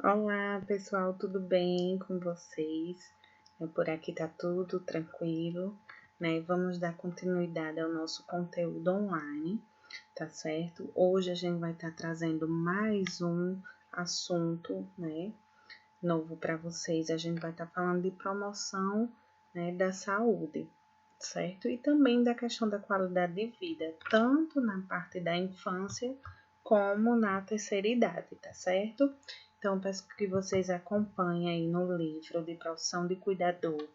Olá, pessoal, tudo bem com vocês? Por aqui tá tudo tranquilo, né? Vamos dar continuidade ao nosso conteúdo online, tá certo? Hoje a gente vai estar trazendo mais um assunto, né, novo para vocês. A gente vai estar falando de promoção, né, da saúde, certo? E também da questão da qualidade de vida, tanto na parte da infância como na terceira idade, tá certo? Então, peço que vocês acompanhem aí no livro de Profissão de Cuidador,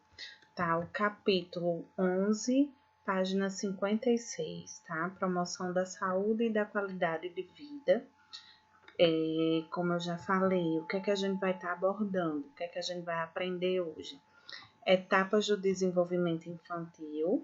tá? O capítulo 11, página 56, tá? Promoção da saúde e da qualidade de vida. Como eu já falei, o que é que a gente vai estar abordando? O que é que a gente vai aprender hoje? Etapas do desenvolvimento infantil,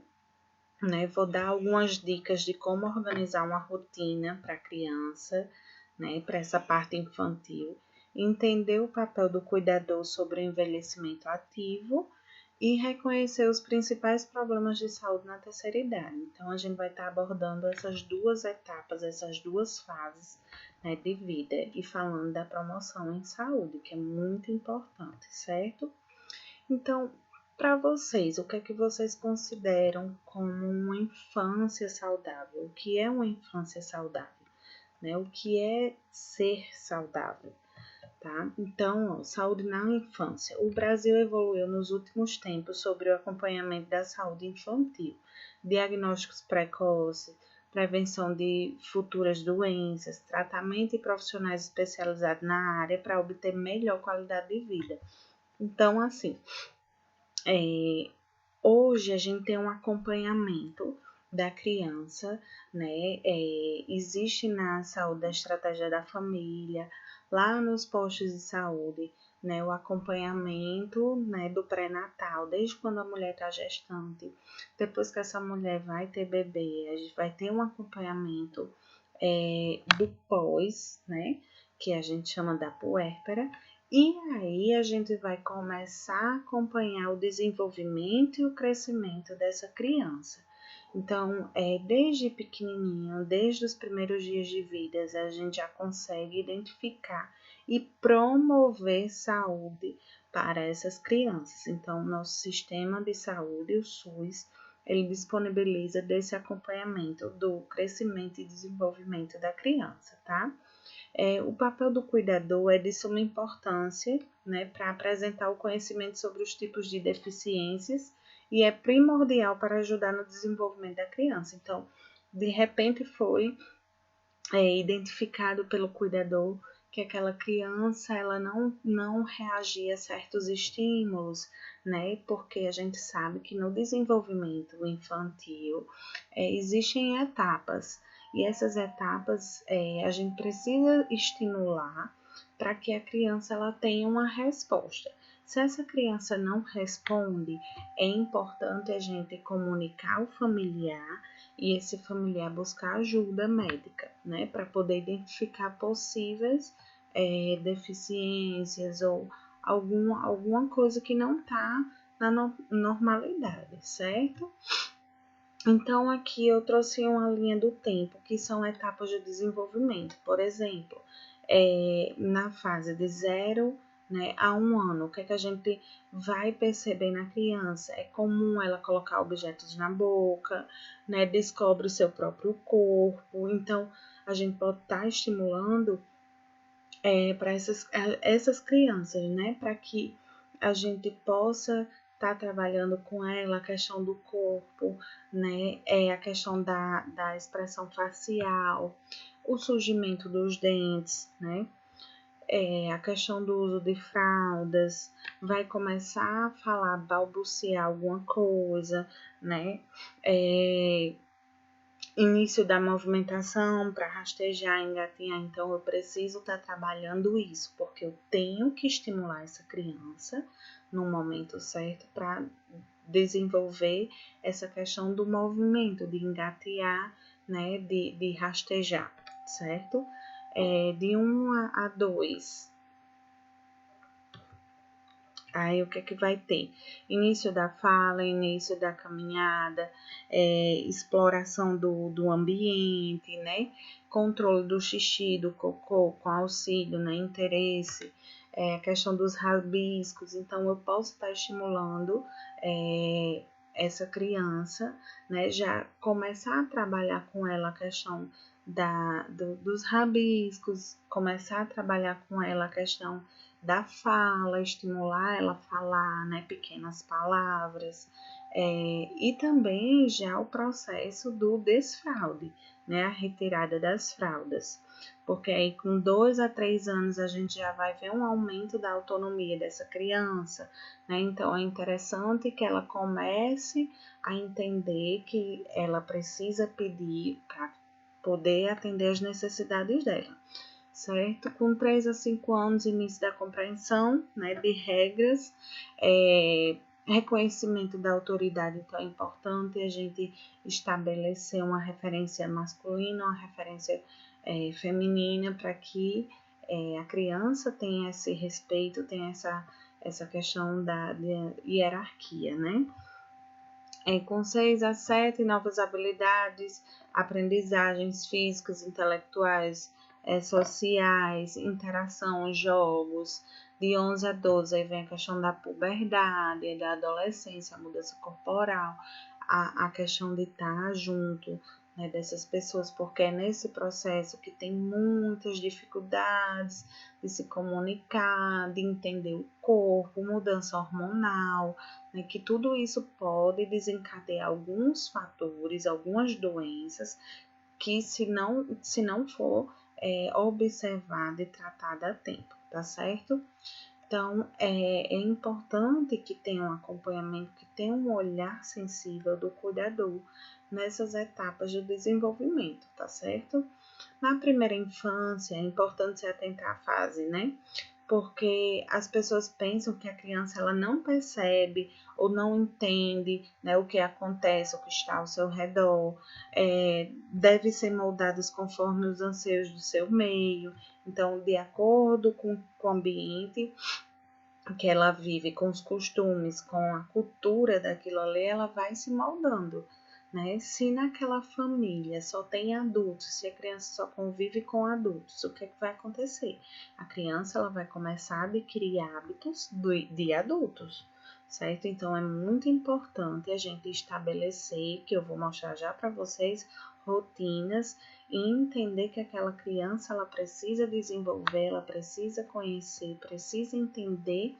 né? Vou dar algumas dicas de como organizar uma rotina para a criança, né? Para essa parte infantil. Entender o papel do cuidador sobre o envelhecimento ativo e reconhecer os principais problemas de saúde na terceira idade. Então, a gente vai estar abordando essas duas etapas, essas duas fases, né, de vida e falando da promoção em saúde, que é muito importante, certo? Então, para vocês, o que é que vocês consideram como uma infância saudável? O que é uma infância saudável, né? O que é ser saudável, tá? Então, saúde na infância. O Brasil evoluiu nos últimos tempos sobre o acompanhamento da saúde infantil, diagnósticos precoces, prevenção de futuras doenças, tratamento e profissionais especializados na área para obter melhor qualidade de vida. Então, assim, hoje a gente tem um acompanhamento da criança, né? Existe na saúde a estratégia da família, lá nos postos de saúde, né? O acompanhamento, né, do pré-natal, desde quando a mulher está gestante, depois que essa mulher vai ter bebê, a gente vai ter um acompanhamento do pós, né? Que a gente chama da puérpera, e aí a gente vai começar a acompanhar o desenvolvimento e o crescimento dessa criança. Então, desde pequenininho, desde os primeiros dias de vida, a gente já consegue identificar e promover saúde para essas crianças. Então, nosso sistema de saúde, o SUS, ele disponibiliza desse acompanhamento do crescimento e desenvolvimento da criança, tá? O papel do cuidador é de suma importância, né, para apresentar o conhecimento sobre os tipos de deficiências e é primordial para ajudar no desenvolvimento da criança. Então, de repente foi identificado pelo cuidador que aquela criança ela não reagia a certos estímulos, né? Porque a gente sabe que no desenvolvimento infantil existem etapas e essas etapas a gente precisa estimular para que a criança ela tenha uma resposta. Se essa criança não responde, é importante a gente comunicar ao familiar e esse familiar buscar ajuda médica, né, para poder identificar possíveis deficiências ou alguma coisa que não está na normalidade, certo? Então, aqui eu trouxe uma linha do tempo, que são etapas de desenvolvimento. Por exemplo, na fase de 0, né, a 1 ano, o que é que a gente vai perceber na criança? É comum ela colocar objetos na boca, né, descobre o seu próprio corpo. Então, a gente pode estar estimulando para essas crianças, né, para que a gente possa estar trabalhando com ela a questão do corpo, né, a questão da expressão facial, o surgimento dos dentes, né, a questão do uso de fraldas, vai começar a falar, balbuciar alguma coisa, né, início da movimentação para rastejar, engatinhar. Então, eu preciso estar trabalhando isso, porque eu tenho que estimular essa criança no momento certo para desenvolver essa questão do movimento, de engatear, né, de rastejar, certo? De 1 a 2. Aí o que é que vai ter? Início da fala, início da caminhada, exploração do ambiente, né? Controle do xixi, do cocô, com auxílio, né? Interesse, a questão dos rabiscos. Então, eu posso estar estimulando essa criança, né, já começar a trabalhar com ela a questão dos rabiscos, começar a trabalhar com ela a questão da fala, estimular ela a falar, né, pequenas palavras, e também já o processo do desfraude, né, a retirada das fraldas, porque aí com 2 a 3 anos a gente já vai ver um aumento da autonomia dessa criança, né, então é interessante que ela comece a entender que ela precisa pedir para poder atender as necessidades dela, certo? Com 3 a 5 anos, início da compreensão, né, de regras, reconhecimento da autoridade. Então, é importante a gente estabelecer uma referência masculina, uma referência feminina, para que a criança tenha esse respeito, tenha essa questão da hierarquia, né? Com 6 a 7, novas habilidades, aprendizagens físicas, intelectuais, sociais, interação, jogos. De 11 a 12, aí vem a questão da puberdade, da adolescência, a mudança corporal, a questão de estar junto, né, dessas pessoas, porque é nesse processo que tem muitas dificuldades de se comunicar, de entender o corpo, mudança hormonal, né, que tudo isso pode desencadear alguns fatores, algumas doenças, que se não for observada e tratada a tempo, tá certo? Então, é importante que tenha um acompanhamento, que tenha um olhar sensível do cuidador nessas etapas de desenvolvimento, tá certo? Na primeira infância, é importante se atentar à fase, né? Porque as pessoas pensam que a criança ela não percebe ou não entende, né, o que acontece, o que está ao seu redor, deve ser moldadas conforme os anseios do seu meio. Então, de acordo com o ambiente que ela vive, com os costumes, com a cultura daquilo ali, ela vai se moldando, né? Se naquela família só tem adultos, se a criança só convive com adultos, o que é que vai acontecer? A criança ela vai começar a adquirir hábitos de adultos, certo? Então é muito importante a gente estabelecer, que eu vou mostrar já para vocês, rotinas e entender que aquela criança ela precisa desenvolver, ela precisa conhecer, precisa entender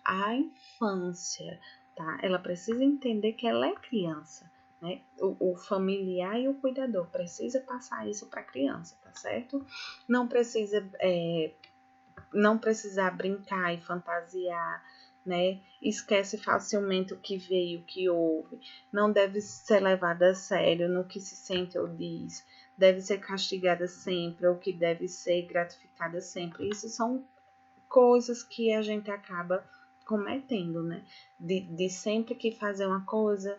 a infância, tá? Ela precisa entender que ela é criança, né? O familiar e o cuidador precisa passar isso para a criança, tá certo? Não precisa não precisar brincar e fantasiar, né? Esquece facilmente o que veio, o que houve. Não deve ser levada a sério no que se sente ou diz. Deve ser castigada sempre ou que deve ser gratificada sempre. Isso são coisas que a gente acaba cometendo, né? De sempre que fazer uma coisa,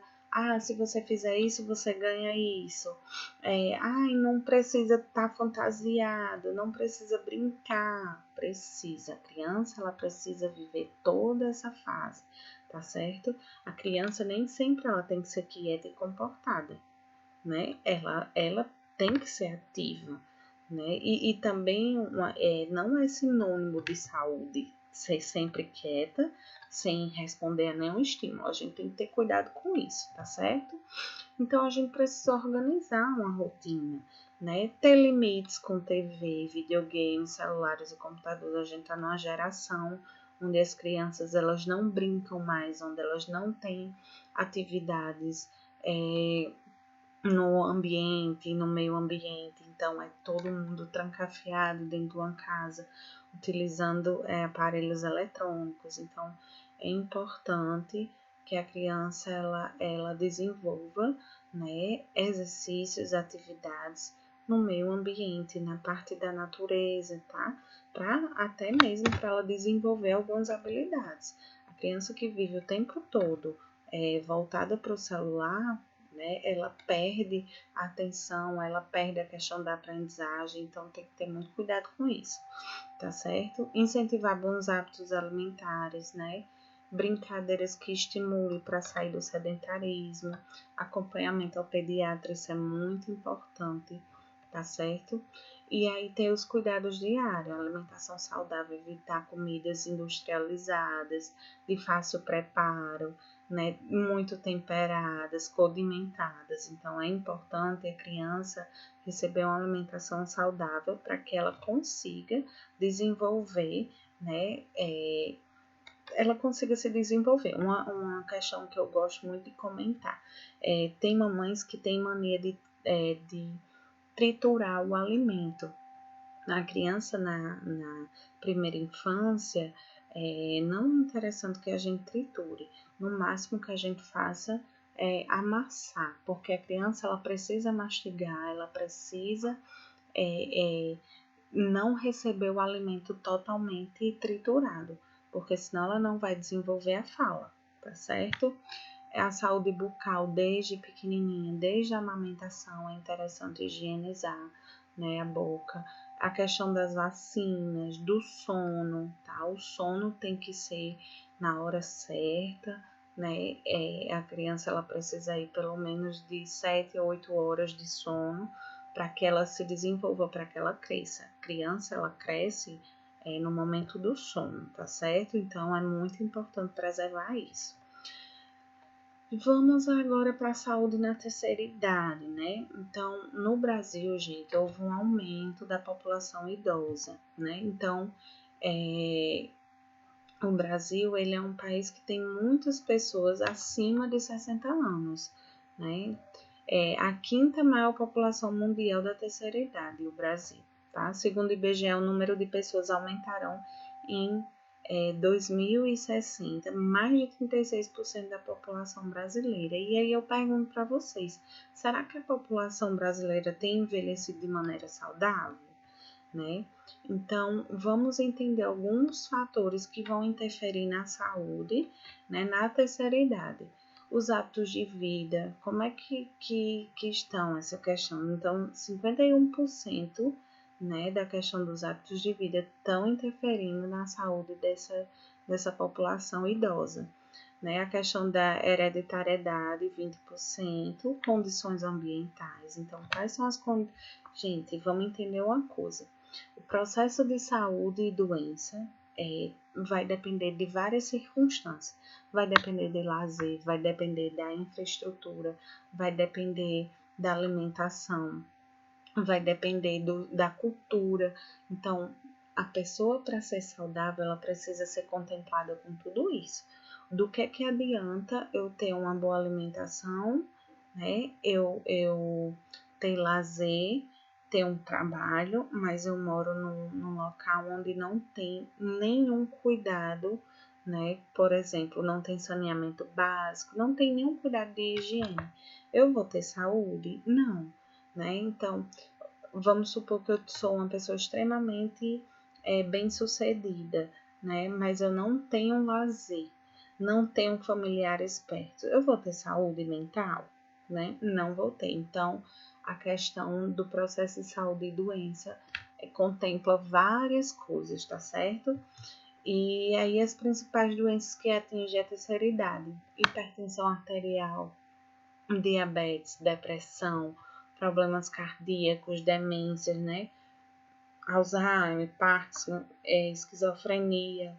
se você fizer isso, você ganha isso. Não precisa estar fantasiado, não precisa brincar. Precisa. A criança, ela precisa viver toda essa fase, tá certo? A criança nem sempre ela tem que ser quieta e comportada, né? Ela tem que ser ativa, né? E também não é sinônimo de saúde ser sempre quieta, sem responder a nenhum estímulo. A gente tem que ter cuidado com isso, tá certo? Então, a gente precisa organizar uma rotina, né? Ter limites com TV, videogames, celulares e computadores. A gente tá numa geração onde as crianças elas não brincam mais, onde elas não têm atividades no ambiente, no meio ambiente. Então, é todo mundo trancafiado dentro de uma casa, utilizando aparelhos eletrônicos. Então, é importante que a criança ela desenvolva, né, exercícios, atividades no meio ambiente, na parte da natureza, tá? Até mesmo para ela desenvolver algumas habilidades. A criança que vive o tempo todo voltada para o celular, né, ela perde a atenção, ela perde a questão da aprendizagem, então tem que ter muito cuidado com isso, tá certo? Incentivar bons hábitos alimentares, né? Brincadeiras que estimulem para sair do sedentarismo, acompanhamento ao pediatra, isso é muito importante, tá certo? E aí ter os cuidados diários, alimentação saudável, evitar comidas industrializadas, de fácil preparo, né, muito temperadas, condimentadas. Então, é importante a criança receber uma alimentação saudável para que ela consiga desenvolver, né, ela consiga se desenvolver. Uma questão que eu gosto muito de comentar, tem mamães que têm mania de triturar o alimento. Na criança, na primeira infância, não é interessante que a gente triture. No máximo que a gente faça é amassar, porque a criança ela precisa mastigar, ela precisa não receber o alimento totalmente triturado, porque senão ela não vai desenvolver a fala, tá certo? A saúde bucal desde pequenininha, desde a amamentação, é interessante higienizar, né, a boca. A questão das vacinas, do sono, tá? O sono tem que ser na hora certa, né? A criança ela precisa ir pelo menos de 7 a 8 horas de sono para que ela se desenvolva, para que ela cresça. A criança ela cresce no momento do sono, tá certo? Então é muito importante preservar isso. Vamos agora para a saúde na terceira idade, né? Então, no Brasil, gente, houve um aumento da população idosa, né? Então, o Brasil, ele é um país que tem muitas pessoas acima de 60 anos, né? É a quinta maior população mundial da terceira idade, o Brasil, tá? Segundo o IBGE, o número de pessoas aumentarão em 2060, mais de 36% da população brasileira. E aí eu pergunto para vocês, será que a população brasileira tem envelhecido de maneira saudável, né? Então, vamos entender alguns fatores que vão interferir na saúde, né, na terceira idade. Os hábitos de vida, como é que estão essa questão? Então, 51%, né, da questão dos hábitos de vida estão interferindo na saúde dessa população idosa. Né? A questão da hereditariedade, 20%, condições ambientais. Então, quais são as condições? Gente, vamos entender uma coisa. O processo de saúde e doença vai depender de várias circunstâncias. Vai depender de lazer, vai depender da infraestrutura, vai depender da alimentação, vai depender da cultura. Então, a pessoa, para ser saudável, ela precisa ser contemplada com tudo isso. Do que adianta eu ter uma boa alimentação, né? Eu ter lazer, ter um trabalho, mas eu moro num local onde não tem nenhum cuidado, né? Por exemplo, não tem saneamento básico, não tem nenhum cuidado de higiene. Eu vou ter saúde? Não, né? Então, vamos supor que eu sou uma pessoa extremamente bem-sucedida, né? Mas eu não tenho lazer, não tenho familiares perto. Eu vou ter saúde mental, né? Não vou ter. Então, a questão do processo de saúde e doença contempla várias coisas, tá certo? E aí as principais doenças que atingem a terceira idade: hipertensão arterial, diabetes, depressão, problemas cardíacos, demências, né? Alzheimer, Parkinson, esquizofrenia,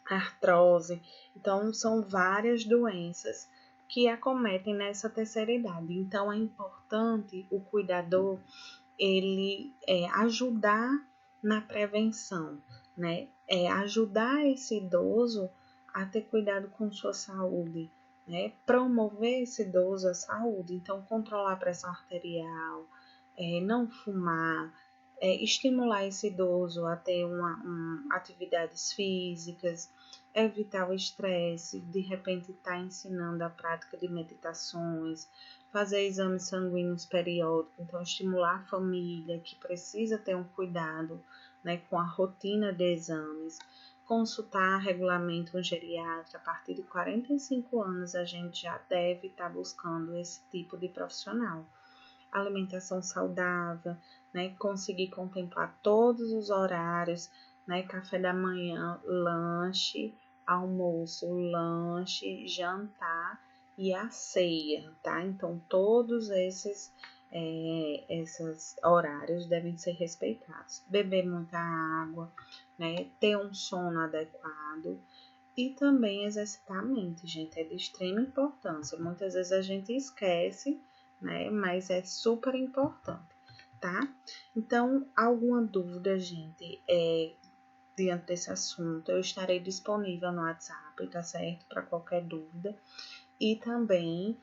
artrose. Então, são várias doenças que acometem nessa terceira idade. Então, é importante o cuidador ele ajudar na prevenção, né? Ajudar esse idoso a ter cuidado com sua saúde, né? Promover esse idoso à saúde, então controlar a pressão arterial, não fumar, estimular esse idoso a ter atividades físicas, evitar o estresse, de repente estar ensinando a prática de meditações, fazer exames sanguíneos periódicos, então estimular a família que precisa ter um cuidado, né, com a rotina de exames, consultar regularmente um geriatra. A partir de 45 anos a gente já deve estar buscando esse tipo de profissional. Alimentação saudável, né, conseguir contemplar todos os horários, né, café da manhã, lanche, almoço, lanche, jantar e a ceia, tá? Então, todos esses esses horários devem ser respeitados. Beber muita água, né? Ter um sono adequado e também exercitar a mente, gente, é de extrema importância. Muitas vezes a gente esquece, né? Mas é super importante, tá? Então, alguma dúvida, gente, diante desse assunto, eu estarei disponível no WhatsApp, tá certo? Para qualquer dúvida. E também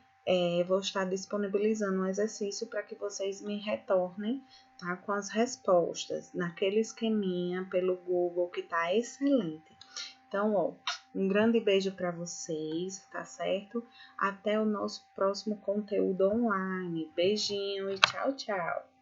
vou estar disponibilizando um exercício para que vocês me retornem, tá? Com as respostas, naquele esqueminha pelo Google que tá excelente. Então, ó, um grande beijo para vocês, tá certo? Até o nosso próximo conteúdo online. Beijinho e tchau, tchau!